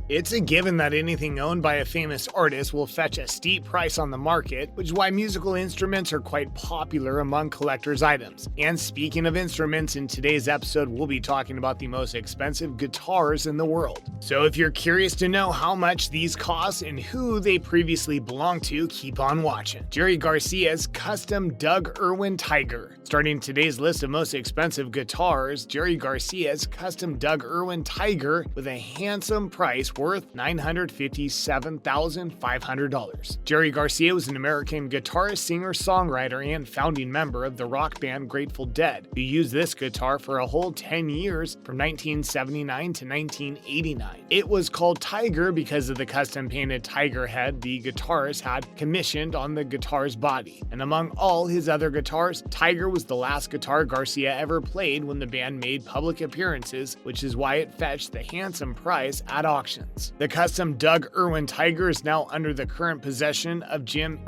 It's a given that anything owned by a famous artist will fetch a steep price on the market, which is why musical instruments are quite popular among collector's items. And speaking of instruments, in today's episode we'll be talking about the most expensive guitars in the world. So if you're curious to know how much these cost and who they previously belonged to, keep on watching. Jerry Garcia's custom Doug Irwin Tiger. Starting today's list of most expensive guitars, Jerry Garcia's custom Doug Irwin Tiger with a handsome price worth $957,500. Jerry Garcia was an American guitarist, singer, songwriter, and founding member of the rock band Grateful Dead, who used this guitar for a whole 10 years from 1979 to 1989. It was called Tiger because of the custom painted tiger head the guitarist had commissioned on the guitar's body. And among all his other guitars, Tiger was the last guitar Garcia ever played when the band made public appearances, which is why it fetched the handsome price at auctions. The custom Doug Irwin Tiger is now under the current possession of Jimi,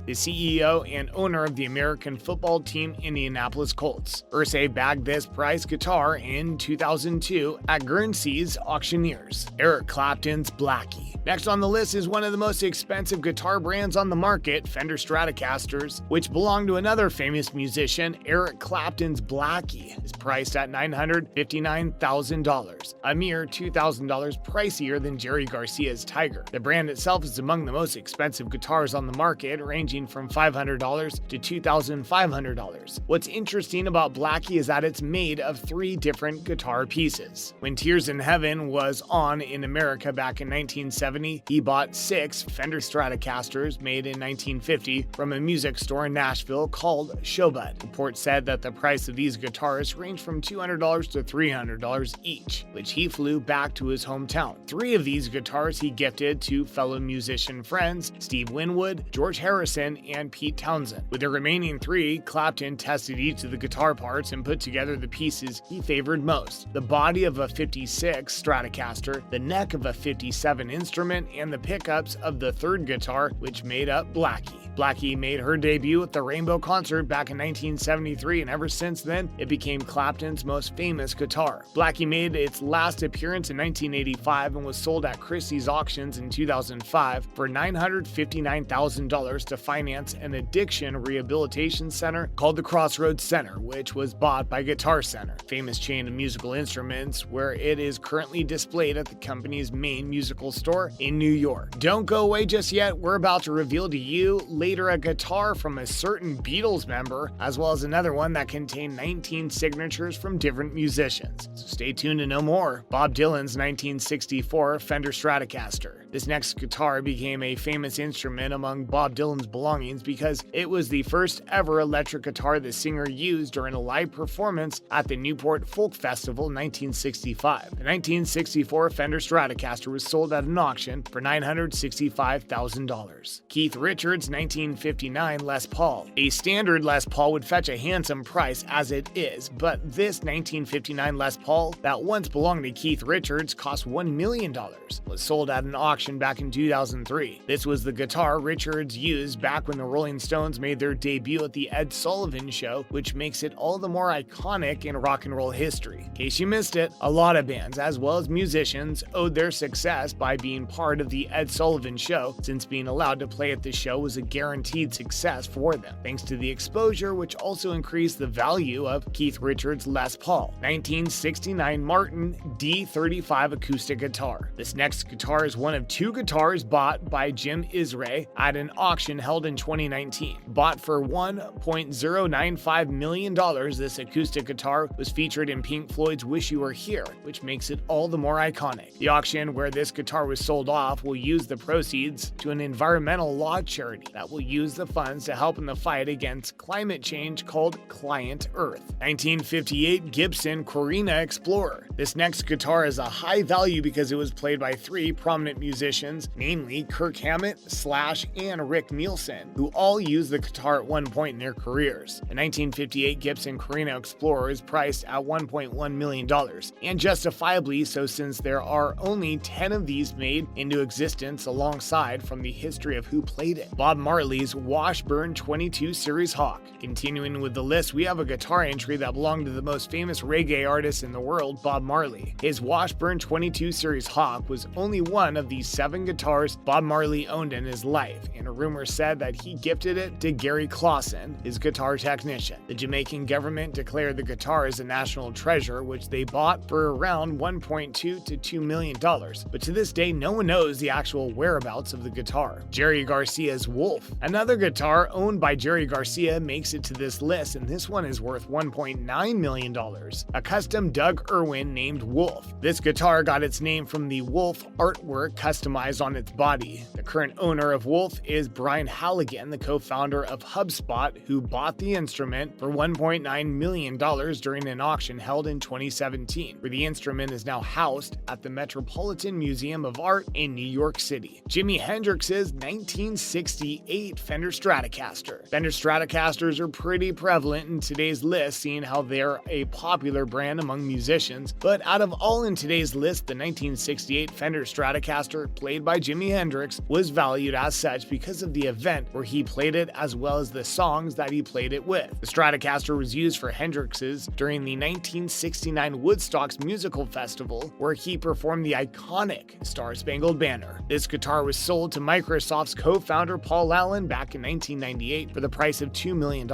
the CEO and owner of the American football team Indianapolis Colts. Irsay bagged this prize guitar in 2002 at GARCIA'S auctioneers. Eric Clapton's Blackie. Next on the list is one of the most expensive guitar brands on the market, Fender Stratocasters, which belong to another famous musician. Eric Clapton's Blackie is priced at $959,000, a mere $2,000 pricier than Jerry Garcia's Tiger. The brand itself is among the most expensive guitars on the market, ranging from $500 to $2,500. What's interesting about Blackie is that it's made of 3 different guitar pieces. When Tears in Heaven was on in America back in 1970, he bought 6 Fender Stratocasters made in 1950 from a music store in Nashville called Showbud. Reports said that the price of these guitars ranged from $200 to $300 each, which he flew back to his hometown. 3 of these guitars he gifted to fellow musician friends Steve Winwood, George Harrison, and Pete Townsend. With the remaining 3, Clapton tested each of the guitar parts and put together the pieces he favored most: the body of a 56 Stratocaster, the neck of a 57 instrument, and the pickups of the 3rd guitar, which made up Blackie. Blackie made her debut at the Rainbow Concert back in 1973, and ever since then, it became Clapton's most famous guitar. Blackie made its last appearance in 1985 and was sold at Christie's auctions in 2005 for $959,000 to finance an addiction rehabilitation center called the Crossroads Center, which was bought by Guitar Center, a famous chain of musical instruments, where it is currently displayed at the company's main musical store in New York. Don't go away just yet. We're about to reveal to you later a guitar from a certain Beatles member, as well as another one that contained 19 signatures from different musicians. So stay tuned to know more. Bob Dylan's 1964 Fender Stratocaster. This next guitar became a famous instrument among Bob Dylan's belongings because it was the first ever electric guitar the singer used during a live performance at the Newport Folk Festival in 1965. The 1964 Fender Stratocaster was sold at an auction for $965,000. Keith Richards' 1959 Les Paul. A standard Les Paul would fetch a handsome price as it is, but this 1959 Les Paul that once belonged to Keith Richards cost $1 million. Was sold at an auction back in 2003. This was the guitar Richards used back when the Rolling Stones made their debut at the Ed Sullivan Show, which makes it all the more iconic in rock and roll history. In case you missed it, a lot of bands, as well as musicians, owed their success by being part of the Ed Sullivan Show, since being allowed to play at the show was a guaranteed success for them, thanks to the exposure, which also increased the value of Keith Richards' Les Paul 1969 Martin D35 acoustic guitar. This next guitar is one of 2 guitars bought by Jimi at an auction held in 2019. Bought for $1.095 million, this acoustic guitar was featured in Pink Floyd's Wish You Were Here, which makes it all the more iconic. The auction where this guitar was sold off will use the proceeds to an environmental law charity that will use the funds to help in the fight against climate change called Client Earth. 1958 Gibson Korina Explorer. This next guitar is a high value because it was played by 3 prominent musicians, namely Kirk Hammett, Slash, and Rick Nielsen, who all used the guitar at one point in their careers. The 1958 Gibson Korina Explorer is priced at $1.1 million, and justifiably so since there are only 10 of these made into existence alongside from the history of who played it. Bob Marley Marley's Washburn 22 Series Hawk. Continuing with the list, we have a guitar entry that belonged to the most famous reggae artist in the world, Bob Marley. His Washburn 22 Series Hawk was only one of the 7 guitars Bob Marley owned in his life, and a rumor said that he gifted it to Gary Clausen, his guitar technician. The Jamaican government declared the guitar as a national treasure, which they bought for around $1.2 to $2 million, but to this day no one knows the actual whereabouts of the guitar. Jerry Garcia's Wolf. Another guitar owned by Jerry Garcia makes it to this list, and this one is worth $1.9 million. A custom Doug Irwin named Wolf. This guitar got its name from the Wolf artwork customized on its body. The current owner of Wolf is Brian Halligan, the co-founder of HubSpot, who bought the instrument for $1.9 million during an auction held in 2017, where the instrument is now housed at the Metropolitan Museum of Art in New York City. Jimi Hendrix's 1968 Fender Stratocaster. Fender Stratocasters are pretty prevalent in today's list, seeing how they're a popular brand among musicians, but out of all in today's list, the 1968 Fender Stratocaster, played by Jimi Hendrix, was valued as such because of the event where he played it as well as the songs that he played it with. The Stratocaster was used for Hendrix's during the 1969 Woodstock's musical festival, where he performed the iconic Star Spangled Banner. This guitar was sold to Microsoft's co-founder Paul Allen back in 1998 for the price of $2 million.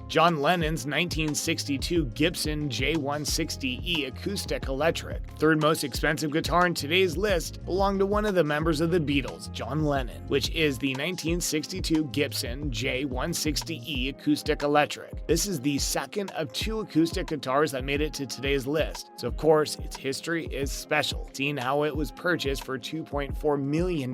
John Lennon's 1962 Gibson J160E Acoustic-Electric, third most expensive guitar in today's list, belonged to one of the members of the Beatles, John Lennon, which is the 1962 Gibson J160E Acoustic-Electric. This is the second of 2 acoustic guitars that made it to today's list, so of course its history is special, seeing how it was purchased for $2.4 million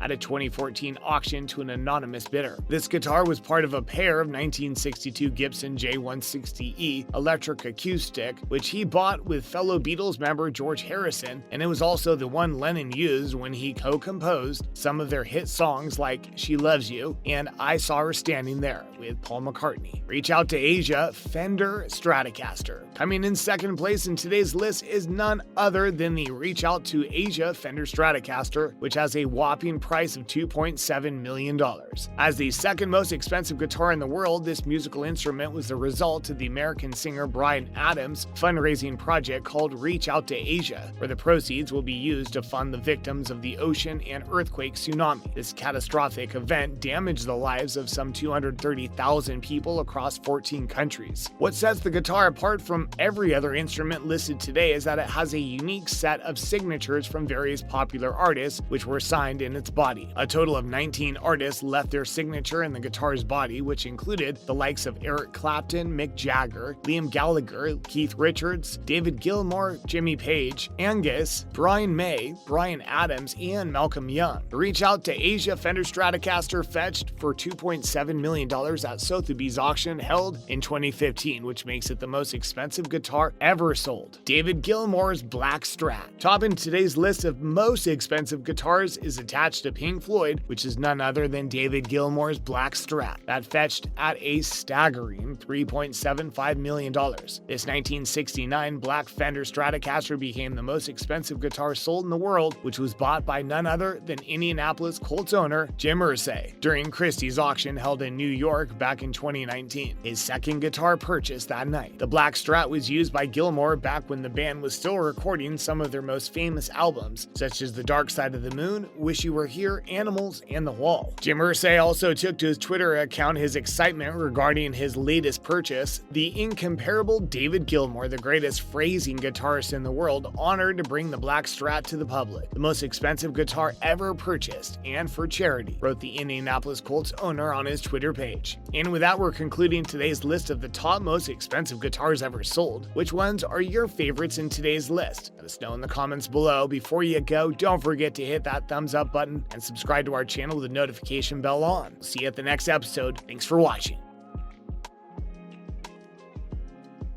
at a 2014 auction to an anonymous bidder. This guitar was part of a pair of 1962 Gibson J160E electric acoustic, which he bought with fellow Beatles member George Harrison, and it was also the one Lennon used when he co-composed some of their hit songs like She Loves You and I Saw Her Standing There with Paul McCartney. Reach out to Asia Fender Stratocaster. Coming in second place in today's list is none other than the Reach Out to Asia Fender Stratocaster, which has a whopping price of $2.7 million. As the second most expensive guitar in the world, this musical instrument was the result of the American singer Bryan Adams' fundraising project called Reach Out to Asia, where the proceeds will be used to fund the victims of the ocean and earthquake tsunami. This catastrophic event damaged the lives of some 230,000 people across 14 countries. What sets the guitar apart from every other instrument listed today is that it has a unique set of signatures from various popular artists, which were signed in its body. A total of 19 artists left their signature in the guitar's body, which included the likes of Eric Clapton, Mick Jagger, Liam Gallagher, Keith Richards, David Gilmour, Jimmy Page, Angus, Brian May, Bryan Adams, and Malcolm Young. The Reach Out to Asia Fender Stratocaster fetched for $2.7 million at Sotheby's auction held in 2015, which makes it the most expensive guitar ever sold. David Gilmour's Black Strat. Topping today's list of most expensive guitars is attached to Pink Floyd, which is none other than David Gilmour's Black Strat. That fetched at a staggering $3.75 million. This 1969 Black Fender Stratocaster became the most expensive guitar sold in the world, which was bought by none other than Indianapolis Colts owner Jim Irsay during Christie's auction held in New York back in 2019. His second guitar purchased that night. The Black Strat was used by Gilmour back when the band was still recording some of their most famous albums, such as The Dark Side of the Moon, Wish You Were Here, Animals, and The Wall. Jim Irsay also took to his Twitter account his excitement regarding his latest purchase, the incomparable David Gilmour, the greatest phrasing guitarist in the world, honored to bring the Black Strat to the public, the most expensive guitar ever purchased, and for charity, wrote the Indianapolis Colts owner on his Twitter page. And with that, we're concluding today's list of the top most expensive guitars ever sold. Which ones are your favorites in today's list? Let us know in the comments below. Before you go, don't forget to hit that thumbs up button and subscribe to our channel with the notification bell on. See you at the next episode. Thanks for watching.